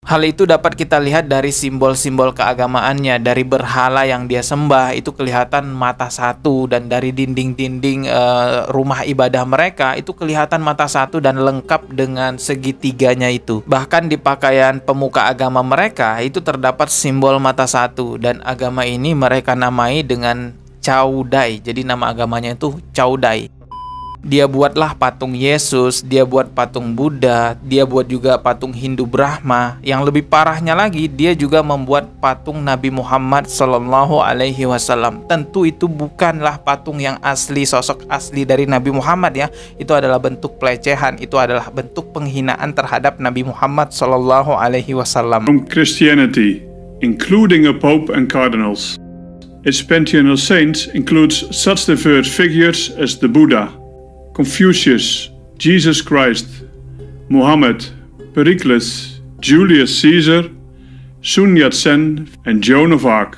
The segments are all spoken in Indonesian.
Hal itu dapat kita lihat dari simbol-simbol keagamaannya, dari berhala yang dia sembah itu kelihatan mata satu, dan dari dinding-dinding rumah ibadah mereka itu kelihatan mata satu dan lengkap dengan segitiganya itu. Bahkan di pakaian pemuka agama mereka itu terdapat simbol mata satu, dan agama ini mereka namai dengan Cao Dai. Jadi nama agamanya itu Cao Dai. Dia buatlah patung Yesus, dia buat patung Buddha, dia buat juga patung Hindu Brahma. Yang lebih parahnya lagi, dia juga membuat patung Nabi Muhammad Sallallahu Alaihi Wasallam. Tentu itu bukanlah patung yang asli, sosok asli dari Nabi Muhammad ya. Itu adalah bentuk pelecehan, itu adalah bentuk penghinaan terhadap Nabi Muhammad Sallallahu Alaihi Wasallam. From Christianity, including a pope and cardinals. Its pantheon of saints includes such diverse figures as the Buddha, Confucius, Jesus Christ, Muhammad, Pericles, Julius Caesar, Sun Yat-sen, and Joan of Arc.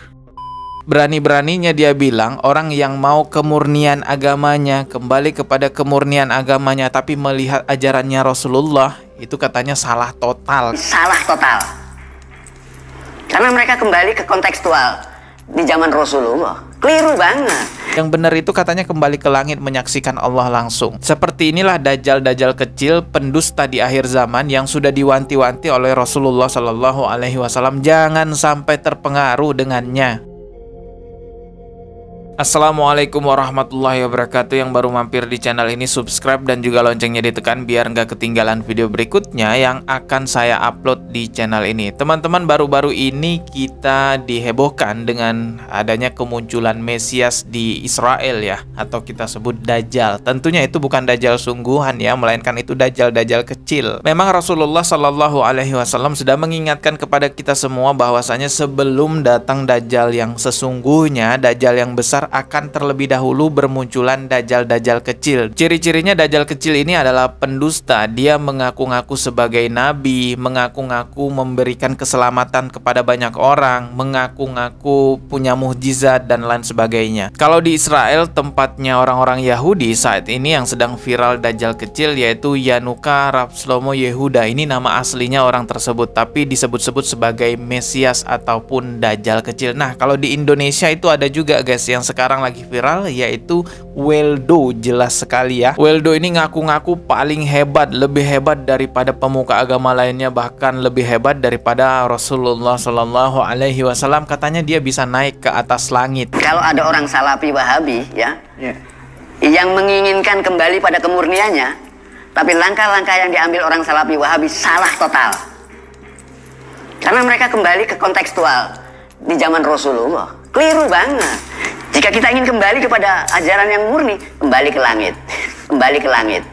Berani-beraninya dia bilang orang yang mau kemurnian agamanya, kembali kepada kemurnian agamanya, tapi melihat ajarannya Rasulullah, itu katanya salah total. Salah total. Karena mereka kembali ke kontekstual di zaman Rasulullah. Keliru banget. Yang benar itu katanya kembali ke langit menyaksikan Allah langsung. Seperti inilah dajjal-dajjal kecil pendusta di akhir zaman yang sudah diwanti-wanti oleh Rasulullah Sallallahu Alaihi Wasallam. Jangan sampai terpengaruh dengannya. Assalamualaikum warahmatullahi wabarakatuh. Yang baru mampir di channel ini, subscribe dan juga loncengnya ditekan biar nggak ketinggalan video berikutnya yang akan saya upload di channel ini. Teman-teman, baru-baru ini kita dihebohkan dengan adanya kemunculan Mesias di Israel ya, atau kita sebut Dajjal. Tentunya itu bukan Dajjal sungguhan ya, melainkan itu Dajjal-Dajjal kecil. Memang Rasulullah Sallallahu Alaihi Wasallam sudah mengingatkan kepada kita semua bahwasanya sebelum datang Dajjal yang sesungguhnya, Dajjal yang besar akan terlebih dahulu bermunculan dajjal-dajjal kecil. Ciri-cirinya dajjal kecil ini adalah pendusta. Dia mengaku-ngaku sebagai nabi, mengaku-ngaku memberikan keselamatan kepada banyak orang, mengaku-ngaku punya mukjizat dan lain sebagainya. Kalau di Israel, tempatnya orang-orang Yahudi saat ini yang sedang viral dajjal kecil yaitu Yanuka Rav Shlomo Yehuda. Ini nama aslinya orang tersebut, tapi disebut-sebut sebagai Mesias ataupun dajjal kecil. Nah, kalau di Indonesia itu ada juga guys yang sekarang lagi viral, yaitu Weldo. Jelas sekali ya, Weldo ini ngaku-ngaku paling hebat, lebih hebat daripada pemuka agama lainnya, bahkan lebih hebat daripada Rasulullah Sallallahu Alaihi Wasallam. Katanya dia bisa naik ke atas langit. Kalau ada orang Salafi Wahabi ya, yang menginginkan kembali pada kemurniannya, tapi langkah-langkah yang diambil orang Salafi Wahabi salah total. Karena mereka kembali ke kontekstual di zaman Rasulullah. Keliru banget. Jika kita ingin kembali kepada ajaran yang murni, kembali ke langit. Kembali ke langit.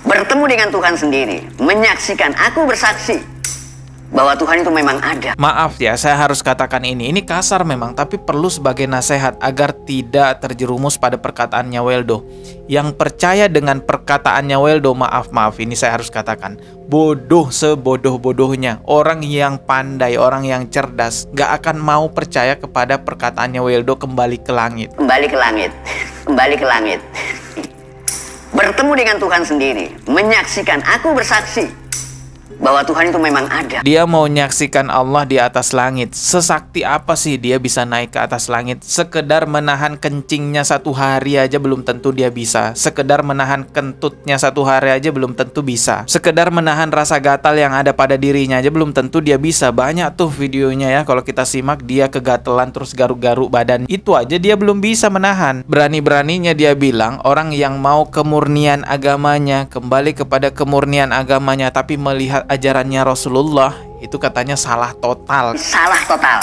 Bertemu dengan Tuhan sendiri, menyaksikan, aku bersaksi bahwa Tuhan itu memang ada. Maaf ya, saya harus katakan ini kasar memang, tapi perlu sebagai nasihat agar tidak terjerumus pada perkataannya Weldo. Yang percaya dengan perkataannya Weldo, maaf ini saya harus katakan, bodoh sebodoh-bodohnya. Orang yang pandai, orang yang cerdas gak akan mau percaya kepada perkataannya Weldo kembali ke langit. Kembali ke langit. Kembali ke langit. Bertemu dengan Tuhan sendiri, menyaksikan, aku bersaksi bahwa Tuhan itu memang ada. Dia mau menyaksikan Allah di atas langit. Sesakti apa sih dia bisa naik ke atas langit? Sekedar menahan kencingnya satu hari aja belum tentu dia bisa. Sekedar menahan kentutnya satu hari aja belum tentu bisa. Sekedar menahan rasa gatal yang ada pada dirinya aja belum tentu dia bisa. Banyak tuh videonya ya, kalau kita simak dia kegatelan terus garuk-garuk badan. Itu aja dia belum bisa menahan. Berani-beraninya dia bilang orang yang mau kemurnian agamanya, kembali kepada kemurnian agamanya, tapi melihat ajarannya Rasulullah, itu katanya salah total. Salah total.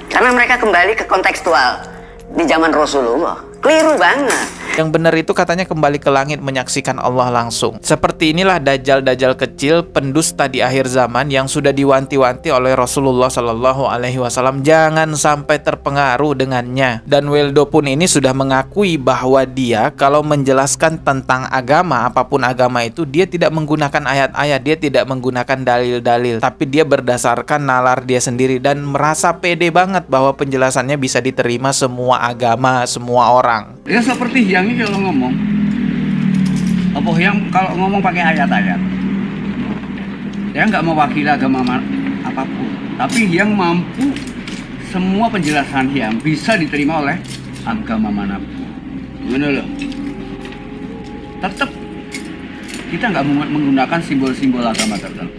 Karena mereka kembali ke kontekstual di zaman Rasulullah. Keliru banget. Yang benar itu katanya kembali ke langit menyaksikan Allah langsung. Seperti inilah dajjal-dajjal kecil pendusta di akhir zaman yang sudah diwanti-wanti oleh Rasulullah Sallallahu Alaihi Wasallam. Jangan sampai terpengaruh dengannya. Dan Weldo pun ini sudah mengakui bahwa dia kalau menjelaskan tentang agama, apapun agama itu, dia tidak menggunakan ayat-ayat, dia tidak menggunakan dalil-dalil, tapi dia berdasarkan nalar dia sendiri dan merasa pede banget bahwa penjelasannya bisa diterima semua agama, semua orang. Ya seperti yang ini kalau ngomong, apa yang kalau ngomong pakai ayat-ayat, Dia nggak mewakili agama apapun, tapi yang mampu semua penjelasan yang bisa diterima oleh agama manapun. Gimana loh? Tetap kita nggak menggunakan simbol-simbol agama tertentu.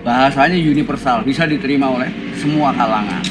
Bahasanya universal, bisa diterima oleh semua kalangan.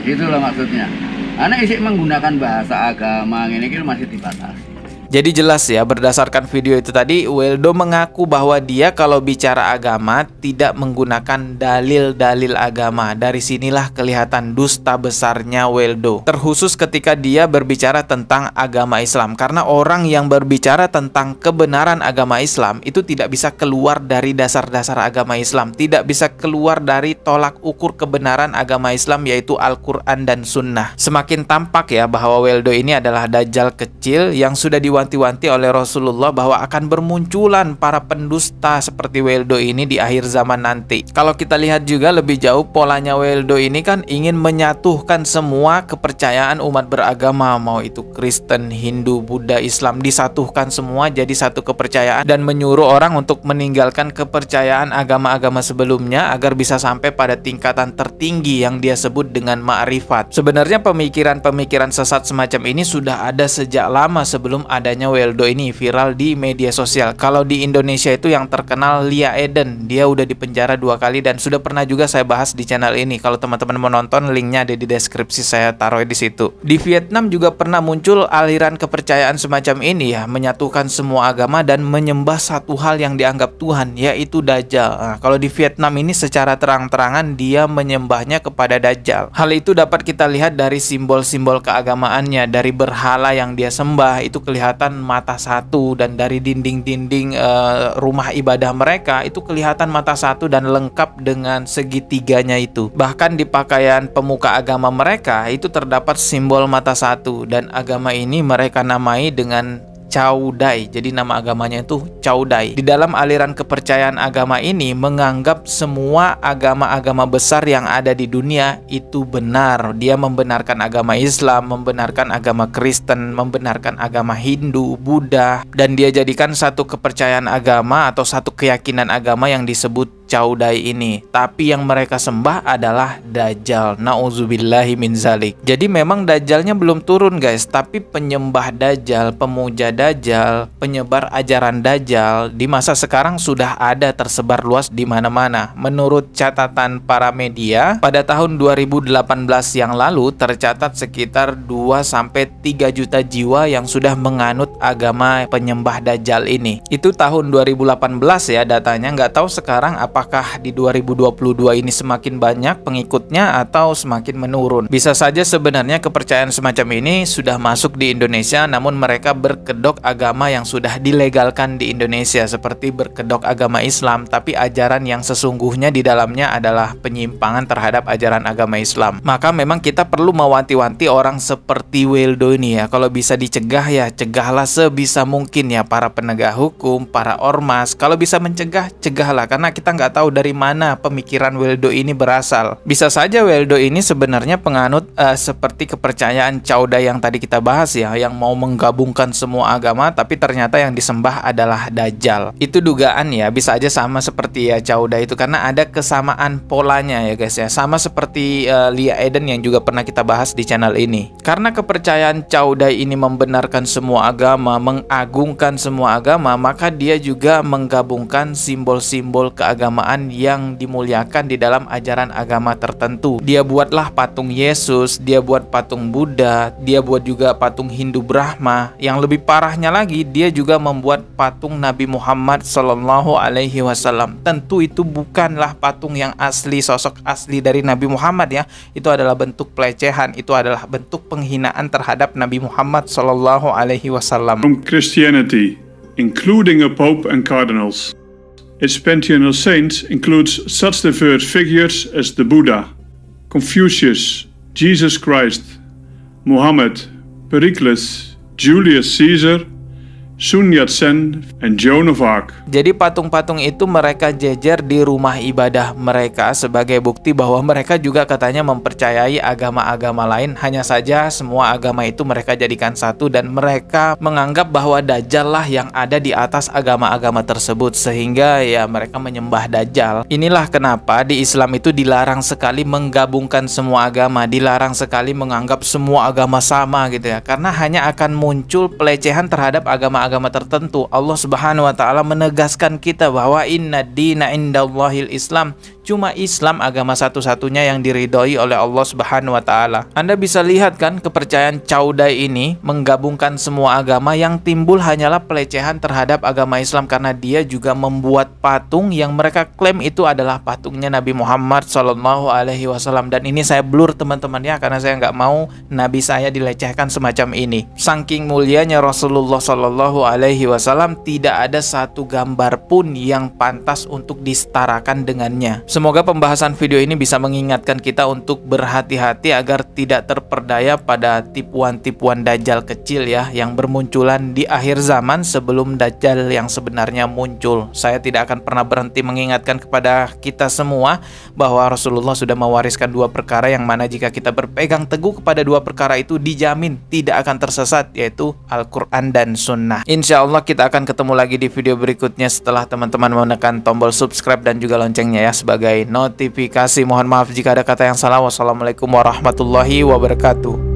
Itulah maksudnya. Karena isi menggunakan bahasa agama ini kan masih dibatasi. Jadi jelas ya, berdasarkan video itu tadi, Weldo mengaku bahwa dia kalau bicara agama tidak menggunakan dalil-dalil agama. Dari sinilah kelihatan dusta besarnya Weldo, terkhusus ketika dia berbicara tentang agama Islam. Karena orang yang berbicara tentang kebenaran agama Islam itu tidak bisa keluar dari dasar-dasar agama Islam, tidak bisa keluar dari tolak ukur kebenaran agama Islam, yaitu Al-Quran dan Sunnah. Semakin tampak ya bahwa Weldo ini adalah dajjal kecil yang sudah wanti-wanti oleh Rasulullah bahwa akan bermunculan para pendusta seperti Weldo ini di akhir zaman nanti. Kalau kita lihat juga lebih jauh, polanya Weldo ini kan ingin menyatukan semua kepercayaan umat beragama, mau itu Kristen, Hindu, Buddha, Islam, disatukan semua jadi satu kepercayaan dan menyuruh orang untuk meninggalkan kepercayaan agama-agama sebelumnya agar bisa sampai pada tingkatan tertinggi yang dia sebut dengan ma'rifat. Sebenarnya pemikiran-pemikiran sesat semacam ini sudah ada sejak lama sebelum adanya Weldo ini viral di media sosial. Kalau di Indonesia itu yang terkenal Lia Eden, dia udah dipenjara 2 kali dan sudah pernah juga saya bahas di channel ini. Kalau teman-teman mau nonton, linknya ada di deskripsi, saya taruh di situ. Di Vietnam juga pernah muncul aliran kepercayaan semacam ini ya, menyatukan semua agama dan menyembah satu hal yang dianggap Tuhan, yaitu Dajjal. Nah, kalau di Vietnam ini secara terang-terangan dia menyembahnya kepada Dajjal. Hal itu dapat kita lihat dari simbol-simbol keagamaannya, dari berhala yang dia sembah itu kelihatan mata satu, dan dari dinding-dinding rumah ibadah mereka itu kelihatan mata satu dan lengkap dengan segitiganya itu. Bahkan di pakaian pemuka agama mereka itu terdapat simbol mata satu, dan agama ini mereka namai dengan Cao Dai. Jadi nama agamanya itu Cao Dai. Di dalam aliran kepercayaan agama ini menganggap semua agama-agama besar yang ada di dunia itu benar. Dia membenarkan agama Islam, membenarkan agama Kristen, membenarkan agama Hindu, Buddha, dan dia jadikan satu kepercayaan agama atau satu keyakinan agama yang disebut Cao Dai ini. Tapi yang mereka sembah adalah Dajjal. Nauzubillahi min zalik. Jadi memang Dajjalnya belum turun guys, tapi penyembah Dajjal, pemuja Dajjal, penyebar ajaran Dajjal di masa sekarang sudah ada tersebar luas di mana-mana. Menurut catatan para media, pada tahun 2018 yang lalu tercatat sekitar 2-3 juta jiwa yang sudah menganut agama penyembah Dajjal ini. Itu tahun 2018 ya datanya. Nggak tahu sekarang apakah di 2022 ini semakin banyak pengikutnya atau semakin menurun. Bisa saja sebenarnya kepercayaan semacam ini sudah masuk di Indonesia, namun mereka berkedok agama yang sudah dilegalkan di Indonesia, seperti berkedok agama Islam, tapi ajaran yang sesungguhnya di dalamnya adalah penyimpangan terhadap ajaran agama Islam. Maka memang kita perlu mewanti-wanti orang seperti Weldo ini ya. Kalau bisa dicegah ya cegahlah sebisa mungkin ya, para penegak hukum, para ormas. Kalau bisa mencegah, cegahlah, karena kita nggak tahu dari mana pemikiran Weldo ini berasal. Bisa saja Weldo ini sebenarnya penganut seperti kepercayaan Cao Dai yang tadi kita bahas ya, yang mau menggabungkan semua agama, tapi ternyata yang disembah adalah Dajjal. Itu dugaan ya, bisa aja sama seperti ya Cao Dai itu, karena ada kesamaan polanya ya guys ya, sama seperti Lia Eden yang juga pernah kita bahas di channel ini. Karena kepercayaan Cao Dai ini membenarkan semua agama, mengagungkan semua agama, maka dia juga menggabungkan simbol-simbol keagamaan yang dimuliakan di dalam ajaran agama tertentu. Dia buatlah patung Yesus, dia buat patung Buddha, dia buat juga patung Hindu Brahma. Yang lebih parahnya lagi, dia juga membuat patung Nabi Muhammad SAW. Tentu itu bukanlah patung yang asli, sosok asli dari Nabi Muhammad ya. Itu adalah bentuk pelecehan, itu adalah bentuk penghinaan terhadap Nabi Muhammad SAW. From Christianity, including a Pope and cardinals. Its pantheon of saints includes such diverse figures as the Buddha, Confucius, Jesus Christ, Muhammad, Pericles, Julius Caesar, Sun Yat-sen, and Joan of Arc. Jadi patung-patung itu mereka jejer di rumah ibadah mereka sebagai bukti bahwa mereka juga katanya mempercayai agama-agama lain. Hanya saja semua agama itu mereka jadikan satu dan mereka menganggap bahwa Dajjal lah yang ada di atas agama-agama tersebut, sehingga ya mereka menyembah Dajjal. Inilah kenapa di Islam itu dilarang sekali menggabungkan semua agama, dilarang sekali menganggap semua agama sama gitu ya, karena hanya akan muncul pelecehan terhadap agama-agama tertentu. Allah Subhanahu wa taala menegaskan kita bahwa inna dina indallahil Islam. Cuma Islam agama satu-satunya yang diridhoi oleh Allah Subhanahu wa taala. Anda bisa lihat kan kepercayaan Caudai ini menggabungkan semua agama, yang timbul hanyalah pelecehan terhadap agama Islam karena dia juga membuat patung yang mereka klaim itu adalah patungnya Nabi Muhammad SAW. Dan ini saya blur teman-teman ya, karena saya nggak mau Nabi saya dilecehkan semacam ini. Saking mulianya Rasulullah SAW, tidak ada satu gambar pun yang pantas untuk disetarakan dengannya. Semoga pembahasan video ini bisa mengingatkan kita untuk berhati-hati agar tidak terperdaya pada tipuan-tipuan Dajjal kecil ya, yang bermunculan di akhir zaman sebelum Dajjal yang sebenarnya muncul. Saya tidak akan pernah berhenti mengingatkan kepada kita semua bahwa Rasulullah sudah mewariskan dua perkara yang mana jika kita berpegang teguh kepada dua perkara itu dijamin tidak akan tersesat, yaitu Al-Quran dan Sunnah. Insya Allah kita akan ketemu lagi di video berikutnya setelah teman-teman menekan tombol subscribe dan juga loncengnya ya sebagai notifikasi. Mohon maaf jika ada kata yang salah. Wassalamualaikum warahmatullahi wabarakatuh.